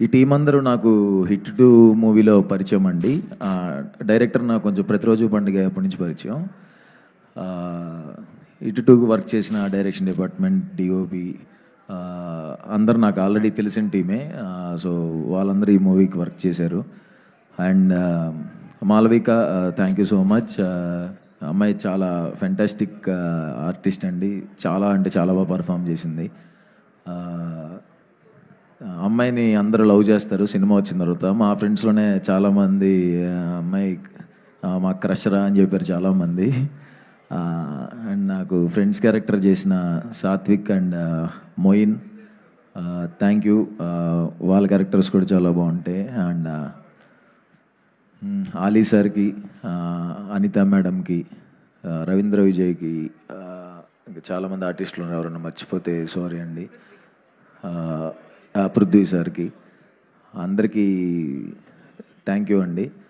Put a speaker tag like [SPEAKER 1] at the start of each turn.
[SPEAKER 1] ఈ టీం అందరూ నాకు హిట్ 2 మూవీలో పరిచయం అండి. డైరెక్టర్ నాకు కొంచెం ప్రతిరోజు పండుగ అప్పటి నుంచి పరిచయం. హిట్ 2కి వర్క్ చేసిన డైరెక్షన్ డిపార్ట్మెంట్, డిఓపి అందరూ నాకు ఆల్రెడీ తెలిసిన టీమే. సో వాళ్ళందరూ ఈ మూవీకి వర్క్ చేశారు. And Malavika, thank you so much. అమ్మాయి చాలా ఫెంటాస్టిక్ ఆర్టిస్ట్ అండి. చాలా అంటే చాలా బాగా పర్ఫామ్ చేసింది. అమ్మాయిని అందరూ లవ్ చేస్తారు సినిమా వచ్చిన తర్వాత. మా ఫ్రెండ్స్లోనే చాలామంది అమ్మాయి మా క్రషరా అని చెప్పారు చాలామంది. అండ్ నాకు ఫ్రెండ్స్ క్యారెక్టర్ చేసిన Satvik and Moin, thank you. వాళ్ళ క్యారెక్టర్స్ కూడా చాలా బాగుంటాయి. అండ్ ఆలీ సార్కి, అనిత మేడంకి, రవీంద్ర విజయ్కి, ఇంకా చాలామంది ఆర్టిస్టులు ఉన్నారు, ఎవరన్నా మర్చిపోతే సారీ అండి. పృథ్వీ సార్కి, అందరికీ థ్యాంక్ యూ అండి.